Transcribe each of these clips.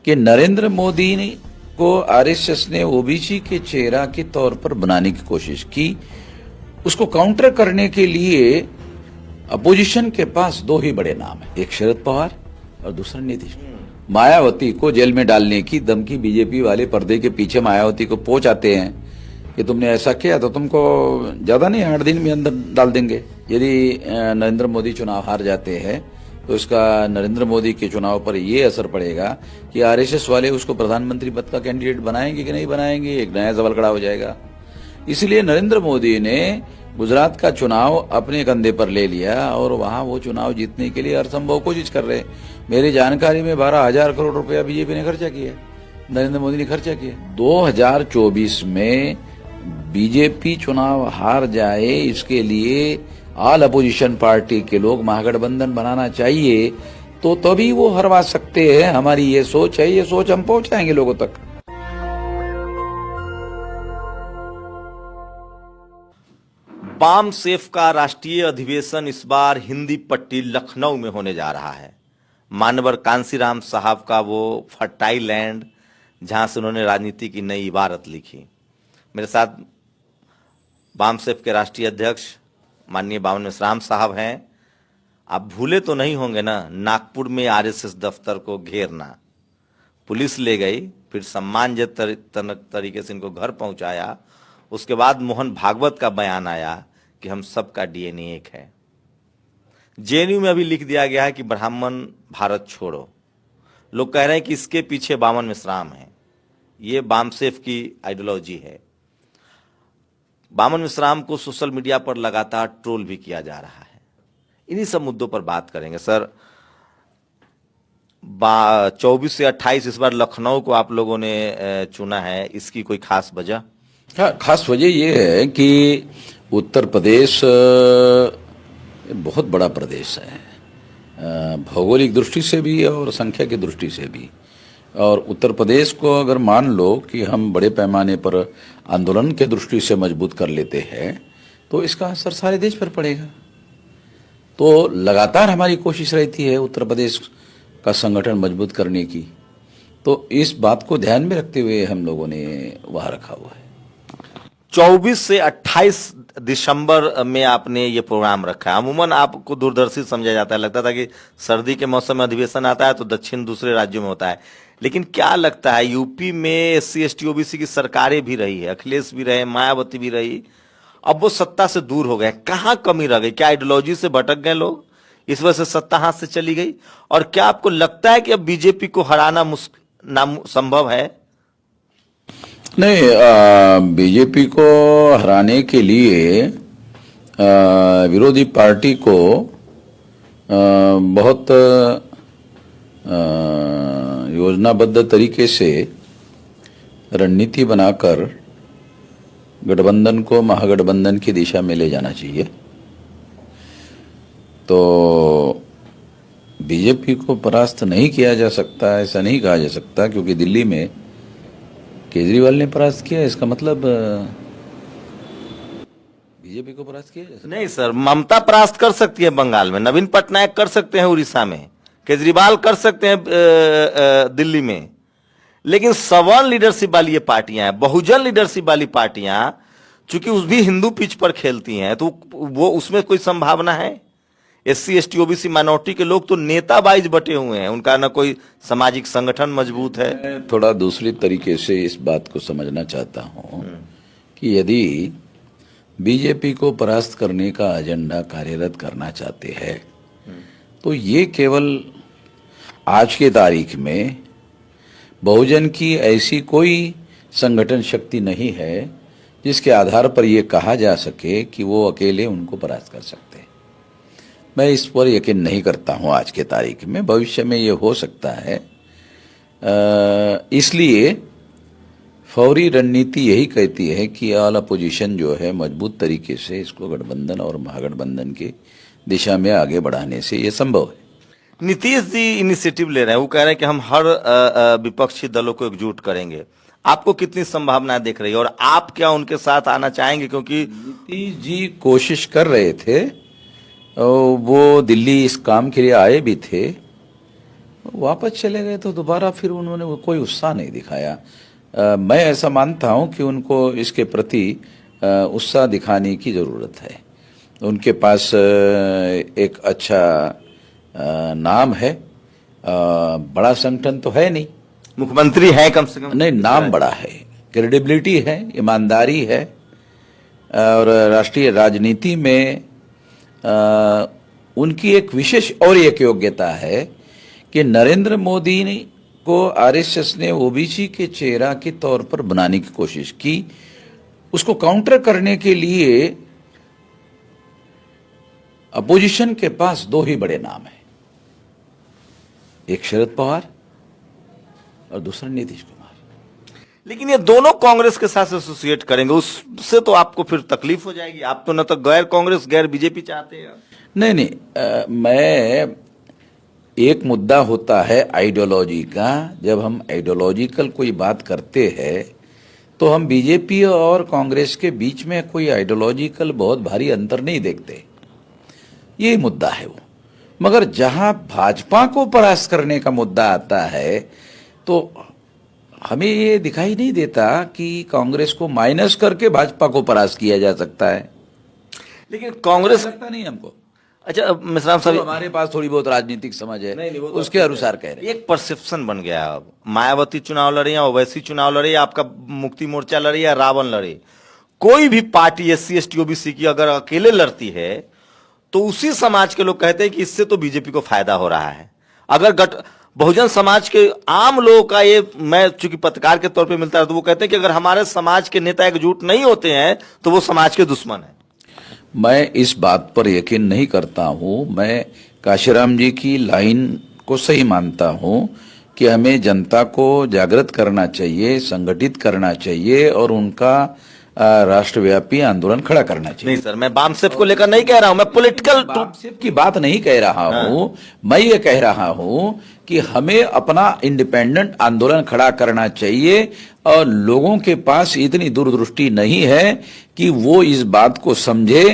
कि नरेंद्र मोदी ने को आरएसएस ने ओबीसी के चेहरा के तौर पर बनाने की कोशिश की। उसको काउंटर करने के लिए अपोजिशन के पास दो ही बड़े नाम है, एक शरद पवार और दूसरा नीतीश। मायावती को जेल में डालने की धमकी बीजेपी वाले पर्दे के पीछे मायावती को पहुंचाते हैं कि तुमने ऐसा किया तो तुमको ज्यादा नहीं 8 दिन में अंदर डाल देंगे। यदि नरेंद्र मोदी चुनाव हार जाते हैं तो इसका नरेंद्र मोदी के चुनाव पर यह असर पड़ेगा कि आरएसएस वाले उसको प्रधानमंत्री पद का कैंडिडेट बनाएंगे कि नहीं बनाएंगे, एक नया सवाल खड़ा हो जाएगा। इसलिए नरेंद्र मोदी ने गुजरात का चुनाव अपने कंधे पर ले लिया और वहां वो चुनाव जीतने के लिए हर संभव कोशिश कर रहे। मेरी जानकारी में 12,000 करोड़ रुपया बीजेपी ने खर्चा किया, नरेंद्र मोदी ने खर्चा किया। 2024 में बीजेपी चुनाव हार जाए इसके लिए ऑल अपोजिशन पार्टी के लोग महागठबंधन बनाना चाहिए, तो तभी वो हरवा सकते हैं। हमारी ये सोच है, ये सोच हम पहुंचाएंगे लोगों तक। बाम सेफ का राष्ट्रीय अधिवेशन इस बार हिंदी पट्टी लखनऊ में होने जा रहा है। मानवर कांसीराम साहब का वो फर्टाइल लैंड जहां से उन्होंने राजनीति की नई इबारत लिखी। मेरे साथ बाम सेफ के राष्ट्रीय अध्यक्ष माननीय बामन मिश्राम साहब हैं। आप भूले तो नहीं होंगे ना, नागपुर में आरएसएस दफ्तर को घेरना, पुलिस ले गई, फिर सम्मानजनक तरीके से इनको घर पहुंचाया। उसके बाद मोहन भागवत का बयान आया कि हम सबका डीएनए एक है। जेएनयू में अभी लिख दिया गया है कि ब्राह्मण भारत छोड़ो। लोग कह रहे हैं कि इसके पीछे बामन मिश्राम है। ये बामसेफ की आइडियोलॉजी है। बामन मिश्राम को सोशल मीडिया पर लगातार ट्रोल भी किया जा रहा है। इन्हीं सब मुद्दों पर बात करेंगे। सर, 24 से 28 इस बार लखनऊ को आप लोगों ने चुना है, इसकी कोई खास वजह? हाँ, खास वजह यह है कि उत्तर प्रदेश बहुत बड़ा प्रदेश है, भौगोलिक दृष्टि से भी और संख्या की दृष्टि से भी। और उत्तर प्रदेश को अगर मान लो कि हम बड़े पैमाने पर आंदोलन के दृष्टि से मजबूत कर लेते हैं तो इसका असर सारे देश पर पड़ेगा। तो लगातार हमारी कोशिश रहती है उत्तर प्रदेश का संगठन मजबूत करने की। तो इस बात को ध्यान में रखते हुए हम लोगों ने वहां रखा हुआ है। 24 से 28 दिसंबर में आपने ये प्रोग्राम रखा है। अमूमन आपको दूरदर्शी समझा जाता है, लगता था कि सर्दी के मौसम में अधिवेशन आता है तो दक्षिण दूसरे राज्यों में होता है। लेकिन क्या लगता है, यूपी में एससी एसटी ओबीसी की सरकारें भी रही है, अखिलेश भी रहे, मायावती भी रही, अब वो सत्ता से दूर हो गए। कहाँ कमी रह गई? क्या आइडियोलॉजी से भटक गए लोग, इस वजह से सत्ता हाथ से चली गई? और क्या आपको लगता है कि अब बीजेपी को हराना संभव है? नहीं, बीजेपी को हराने के लिए विरोधी पार्टी को बहुत योजनाबद्ध तरीके से रणनीति बनाकर गठबंधन को महागठबंधन की दिशा में ले जाना चाहिए। तो बीजेपी को परास्त नहीं किया जा सकता, ऐसा नहीं कहा जा सकता, क्योंकि दिल्ली में केजरीवाल ने परास्त किया, इसका मतलब बीजेपी को परास्त किया जा सकता? नहीं सर, ममता परास्त कर सकती है बंगाल में, नवीन पटनायक कर सकते हैं उड़ीसा में, केजरीवाल कर सकते हैं दिल्ली में, लेकिन सवर्ण लीडरशिप वाली ये पार्टियां हैं, बहुजन लीडरशिप वाली पार्टियां, चूंकि उस भी हिंदू पिच पर खेलती हैं, तो वो उसमें कोई संभावना है? एससी एसटी ओबीसी माइनॉरिटी के लोग तो नेता वाइज बटे हुए हैं, उनका ना कोई सामाजिक संगठन मजबूत है। मैं थोड़ा दूसरी तरीके से इस बात को समझना चाहता हूं कि यदि बीजेपी को परास्त करने का एजेंडा कार्यरत करना चाहते हैं तो ये केवल आज के तारीख में बहुजन की ऐसी कोई संगठन शक्ति नहीं है जिसके आधार पर यह कहा जा सके कि वो अकेले उनको परास्त कर सकते हैं। मैं इस पर यकीन नहीं करता हूं आज के तारीख में। भविष्य में ये हो सकता है, इसलिए फौरी रणनीति यही कहती है कि ऑल अपोजिशन जो है मजबूत तरीके से इसको गठबंधन और महागठबंधन की दिशा में आगे बढ़ाने से ये संभव है। नीतीश जी इनिशिएटिव ले रहे हैं, वो कह रहे हैं कि हम हर विपक्षी दलों को एकजुट करेंगे। आपको कितनी संभावना दिख रही है और आप क्या उनके साथ आना चाहेंगे? क्योंकि नीतीश जी कोशिश कर रहे थे, वो दिल्ली इस काम के लिए आए भी थे, वापस चले गए तो दोबारा फिर उन्होंने वो कोई उत्साह नहीं दिखाया। मैं ऐसा मानता हूं कि उनको इसके प्रति उत्साह दिखाने की जरूरत है। उनके पास एक अच्छा नाम है, बड़ा संगठन तो है नहीं, मुख्यमंत्री है कम से कम, नहीं नाम बड़ा है, क्रेडिबिलिटी है, ईमानदारी है, और राष्ट्रीय राजनीति में उनकी एक विशेष और एक योग्यता है कि नरेंद्र मोदी ने को आरएसएस ने ओबीसी के चेहरा के तौर पर बनाने की कोशिश की। उसको काउंटर करने के लिए अपोजिशन के पास दो ही बड़े नाम हैं, एक शरद पवार और दूसरा नीतीश कुमार। लेकिन ये दोनों कांग्रेस के साथ एसोसिएट करेंगे, उससे तो आपको फिर तकलीफ हो जाएगी। आप तो न तो गैर कांग्रेस गैर बीजेपी चाहते हैं। नहीं, मैं एक मुद्दा होता है आइडियोलॉजी का। जब हम आइडियोलॉजिकल कोई बात करते हैं तो हम बीजेपी और कांग्रेस के बीच में कोई आइडियोलॉजिकल बहुत भारी अंतर नहीं देखते, ये मुद्दा है वो। मगर जहां भाजपा को परास्त करने का मुद्दा आता है तो हमें ये दिखाई नहीं देता कि कांग्रेस को माइनस करके भाजपा को परास्त किया जा सकता है। लेकिन कांग्रेस लगता नहीं हमको। अच्छा मिश्राम साहब, हमारे पास थोड़ी बहुत राजनीतिक समझ है, नहीं, वो तो उसके अनुसार कह रहे हैं। एक परसेप्शन बन गया है। अब मायावती चुनाव लड़े या ओवैसी चुनाव लड़े या आपका मुक्ति मोर्चा लड़े या रावण लड़े, कोई भी पार्टी एससी एसटी ओबीसी की अगर अकेले लड़ती है तो उसी समाज के लोग कहते हैं कि इससे तो बीजेपी को फायदा हो रहा है। अगर बहुजन समाज के आम लोगों का ये, मैं चूंकि पत्रकार के तौर पे मिलता है, तो वो कहते हैं कि अगर हमारे समाज के नेता एकजुट नहीं होते हैं तो वो समाज के दुश्मन है। मैं इस बात पर यकीन नहीं करता हूं। मैं काशीराम जी की लाइन को सही मानता हूं कि हमें जनता को जागृत करना चाहिए, संगठित करना चाहिए और उनका राष्ट्रव्यापी आंदोलन खड़ा करना चाहिए। नहीं सर, मैं बामसेफ को लेकर नहीं कह रहा हूं, मैं पॉलिटिकल बामसेफ की बात नहीं कह रहा हूं। मैं ये कह रहा हूं कि हमें अपना इंडिपेंडेंट आंदोलन खड़ा करना चाहिए और लोगों के पास इतनी दूरदृष्टि नहीं है कि वो इस बात को समझे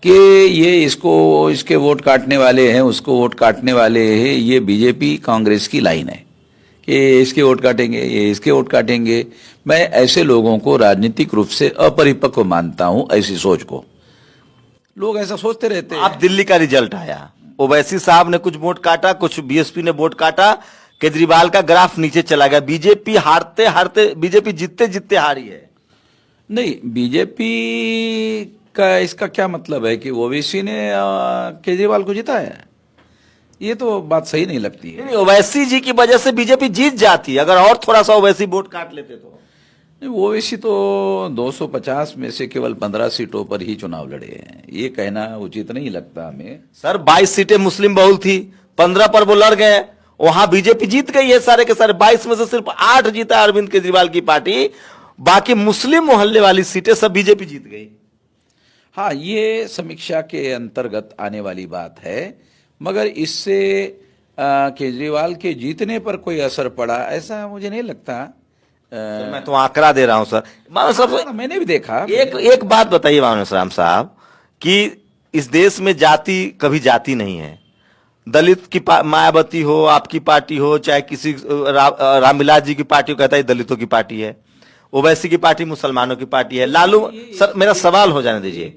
कि ये इसके वोट काटने वाले हैं, उसको वोट काटने वाले हैं। ये बीजेपी कांग्रेस की लाइन है कि इसके वोट काटेंगे, ये इसके वोट काटेंगे। मैं ऐसे लोगों को राजनीतिक रूप से अपरिपक्व मानता हूं, ऐसी सोच को। लोग ऐसा सोचते रहते हैं। आप दिल्ली का रिजल्ट आया, ओवैसी साहब ने कुछ वोट काटा, कुछ बीएसपी ने वोट काटा, केजरीवाल का ग्राफ नीचे चला गया। बीजेपी हारते हारते, बीजेपी जीतते जीतते हारी है। नहीं, बीजेपी का इसका क्या मतलब है कि ओवैसी ने केजरीवाल को जिताया है? ये तो बात सही नहीं लगती है। नहीं, ओवैसी जी की वजह से बीजेपी जीत जाती, अगर और थोड़ा सा ओवैसी वोट काट लेते तो। ओवैसी तो 250 में से केवल 15 सीटों पर ही चुनाव लड़े हैं, ये कहना उचित नहीं लगता हमें। सर 22 सीटें मुस्लिम बहुल थी, 15 पर वो लड़ गए, वहां बीजेपी जीत गई है सारे के सारे। 22 में से सिर्फ 8 जीता अरविंद केजरीवाल की पार्टी, बाकी मुस्लिम मोहल्ले वाली सीटें सब बीजेपी जीत गई। हाँ, ये समीक्षा के अंतर्गत आने वाली बात है, मगर इससे केजरीवाल के जीतने पर कोई असर पड़ा ऐसा मुझे नहीं लगता। मैं तो आंकड़ा दे रहा हूं सर। मैंने भी देखा। एक बात बताइए मानसराम साहब कि इस देश में जाति कभी जाति नहीं है। दलित की मायावती हो, आपकी पार्टी हो, चाहे किसी रामविलास जी की पार्टी हो, कहता है दलितों की पार्टी है। ओवैसी की पार्टी मुसलमानों की पार्टी है। लालू सर, मेरा सवाल हो जाने दीजिए।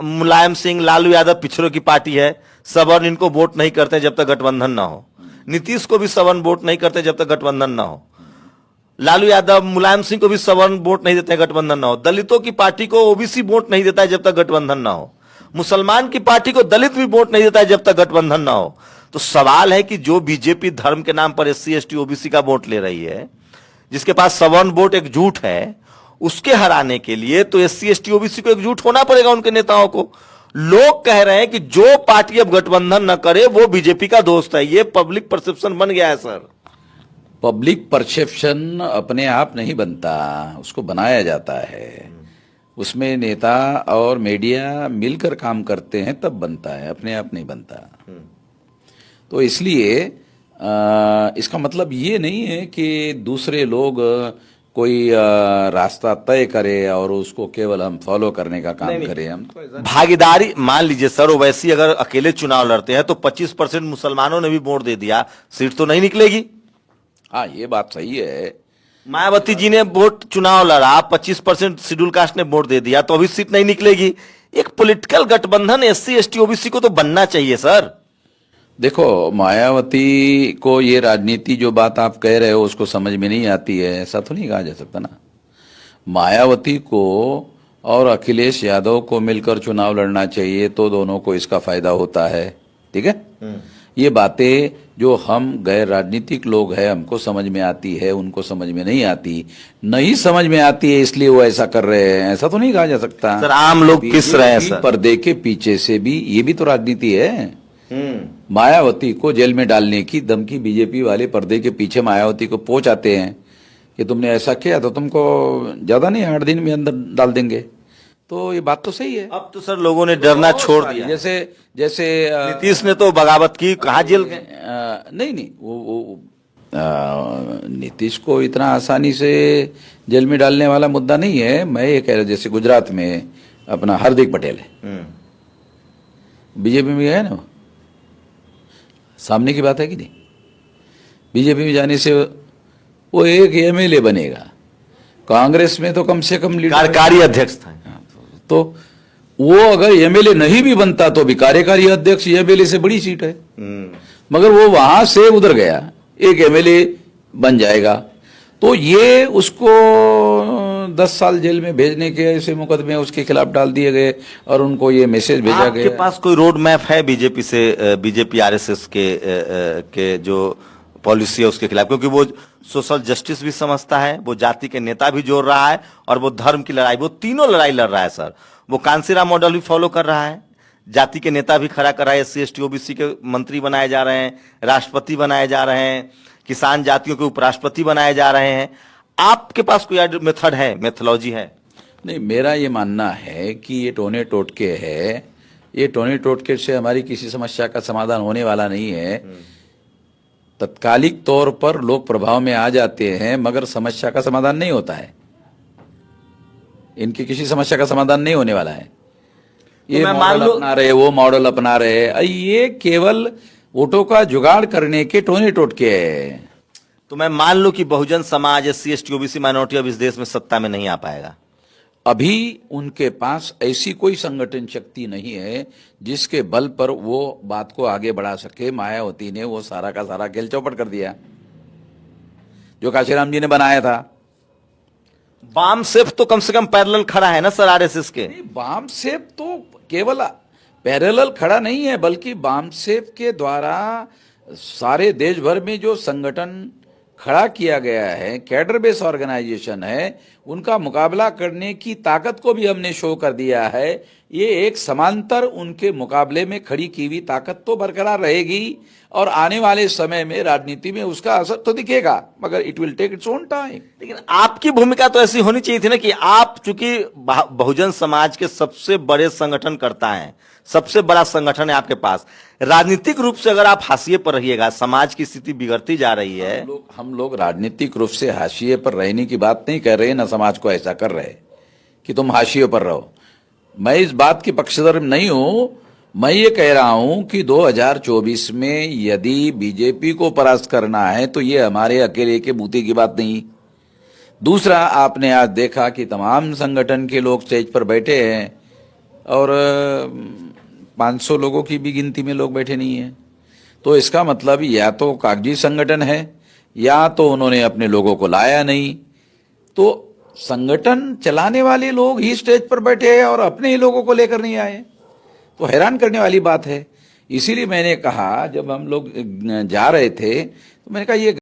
मुलायम सिंह, लालू यादव पिछड़ों की पार्टी है, सवर्ण इनको वोट नहीं करते जब तक गठबंधन ना हो। नीतीश को भी सवर्ण वोट नहीं करते जब तक गठबंधन ना हो। लालू यादव मुलायम सिंह को भी सवर्ण वोट नहीं देते गठबंधन ना हो। दलितों की पार्टी को ओबीसी वोट नहीं देता है जब तक गठबंधन ना हो। मुसलमान की पार्टी को दलित भी वोट नहीं देता है जब तक गठबंधन ना हो। तो सवाल है कि जो बीजेपी धर्म के नाम पर एससी एसटी ओबीसी का वोट ले रही है, जिसके पास सवर्ण वोट एक झूठ है, उसके हराने के लिए तो एससी एसटी ओबीसी को एकजुट होना पड़ेगा, उनके नेताओं को। लोग कह रहे हैं कि जो पार्टी अब गठबंधन न करे वो बीजेपी का दोस्त है। ये पब्लिक परसेप्शन बन गया है सर। पब्लिक परसेप्शन अपने आप नहीं बनता, उसको बनाया जाता है। उसमें नेता और मीडिया मिलकर काम करते हैं तब बनता है, अपने आप नहीं बनता। तो इसलिए इसका मतलब ये नहीं है कि दूसरे लोग कोई रास्ता तय करे और उसको केवल हम फॉलो करने का काम करें। हम तो ऐसा भागीदारी मान लीजिए सर, ओवैसी अगर अकेले चुनाव लड़ते हैं तो 25% मुसलमानों ने भी वोट दे दिया, सीट तो नहीं निकलेगी। हाँ, ये बात सही है। मायावती जी ने वोट चुनाव लड़ा, 25% शेड्यूल कास्ट ने वोट दे दिया, तो अभी सीट नहीं निकलेगी। एक पॉलिटिकल गठबंधन एससी एसटी ओबीसी को तो बनना चाहिए सर। देखो, मायावती को ये राजनीति जो बात आप कह रहे हो उसको समझ में नहीं आती है, ऐसा तो नहीं कहा जा सकता ना। मायावती को और अखिलेश यादव को मिलकर चुनाव लड़ना चाहिए तो दोनों को इसका फायदा होता है, ठीक है। ये बातें जो हम गैर राजनीतिक लोग हैं हमको समझ में आती है, उनको समझ में नहीं आती। नहीं समझ में आती है इसलिए वो ऐसा कर रहे हैं, ऐसा तो नहीं कहा जा सकता। सर आम लोग पिस रहे हैं सर। पर्दे के पीछे से भी ये भी तो राजनीति है। मायावती को जेल में डालने की धमकी बीजेपी वाले पर्दे के पीछे मायावती को पहुंचाते हैं कि तुमने ऐसा किया तो तुमको ज्यादा नहीं 8 दिन में अंदर डाल देंगे। तो ये बात तो सही है। अब तो सर लोगों ने डरना छोड़ दिया। जैसे जैसे नीतीश ने तो बगावत की, कहा जेल गए। नहीं, वो नीतीश को इतना आसानी से जेल में डालने वाला मुद्दा नहीं है। मैं ये कह रहा, जैसे गुजरात में अपना हार्दिक पटेल है, बीजेपी में गया ना, सामने की बात है कि नहीं। बीजेपी में जाने से वो एक एमएलए बनेगा, कांग्रेस में तो कम से कम कार्यकारी अध्यक्ष था। तो वो अगर एमएलए नहीं भी बनता तो भी कार्यकारी अध्यक्ष एमएलए से बड़ी सीट है। मगर वो वहां से उधर गया, एक एमएलए बन जाएगा। तो ये उसको 10 साल जेल में भेजने के ऐसे मुकदमे उसके खिलाफ डाल दिए गए और उनको ये मैसेज भेजा गया। आपके पास कोई रोड मैप है बीजेपी से, बीजेपी आरएसएस के जो पॉलिसी है उसके खिलाफ? क्योंकि वो सोशल जस्टिस भी समझता है, वो जाति के नेता भी जोड़ रहा है और वो धर्म की लड़ाई, वो तीनों लड़ाई लड़ रहा है सर। वो कांसीराम मॉडल भी फॉलो कर रहा है, जाति के नेता भी खड़ा कर रहा है, एससी एसटी ओबीसी के मंत्री बनाए जा रहे हैं, राष्ट्रपति बनाए जा रहे हैं, किसान जातियों के उपराष्ट्रपति बनाए जा रहे हैं। आपके पास कोई मेथड है, मेथोलॉजी है? नहीं, मेरा ये मानना है कि ये टोने टोटके है। ये टोने टोटके से हमारी किसी समस्या का समाधान होने वाला नहीं है। तत्कालिक तौर पर लोग प्रभाव में आ जाते हैं मगर समस्या का समाधान नहीं होता है। इनकी किसी समस्या का समाधान नहीं होने वाला है। ये मॉडल अपना रहे, वो मॉडल अपना रहे, ये केवल वोटों का जुगाड़ करने के टोने टोटके है। तो मैं मान लूं कि Bahujan Samaj, SC ST OBC minority अब इस देश में सत्ता में नहीं आ पाएगा। अभी उनके पास ऐसी कोई संगठन शक्ति नहीं है जिसके बल पर वो बात को आगे बढ़ा सके। मायावती ने वो सारा का सारा खेल चौपट कर दिया जो काशीराम जी ने बनाया था। बाम सेफ तो कम से कम पैरेलल खड़ा है ना सर आरएसएस के? बाम सेफ तो केवल पैरेलल खड़ा नहीं है, बल्कि बाम सेफ के द्वारा सारे देश भर में जो संगठन खड़ा किया गया है, कैडर बेस ऑर्गेनाइजेशन है, उनका मुकाबला करने की ताकत को भी हमने शो कर दिया है। ये एक समांतर उनके मुकाबले में खड़ी की हुई ताकत तो बरकरार रहेगी और आने वाले समय में राजनीति में उसका असर तो दिखेगा, मगर it will take its own time. लेकिन आपकी भूमिका तो ऐसी होनी चाहिए थी ना कि आप चूंकि बहुजन समाज के सबसे बड़े संगठन करता है, सबसे बड़ा संगठन है आपके पास, राजनीतिक रूप से अगर आप हाशिए पर रहिएगा, समाज की स्थिति बिगड़ती जा रही है। हम लोग राजनीतिक रूप से हाशिए पर रहने की बात नहीं कर रहे, ना समाज को ऐसा कर रहे कि तुम हाशिए पर रहो। मैं इस बात की पक्षधर नहीं हूं। मैं ये कह रहा हूं कि 2024 में यदि बीजेपी को परास्त करना है तो ये हमारे अकेले के बूते की बात नहीं। दूसरा, आपने आज देखा कि तमाम संगठन के लोग स्टेज पर बैठे हैं और 500 लोगों की भी गिनती में लोग बैठे नहीं हैं। तो इसका मतलब या तो कागजी संगठन है या तो उन्होंने अपने लोगों को लाया नहीं। तो संगठन चलाने वाले लोग ही स्टेज पर बैठे हैं और अपने ही लोगों को लेकर नहीं आए, तो हैरान करने वाली बात है। इसीलिए मैंने कहा, जब हम लोग जा रहे थे तो मैंने कहा ये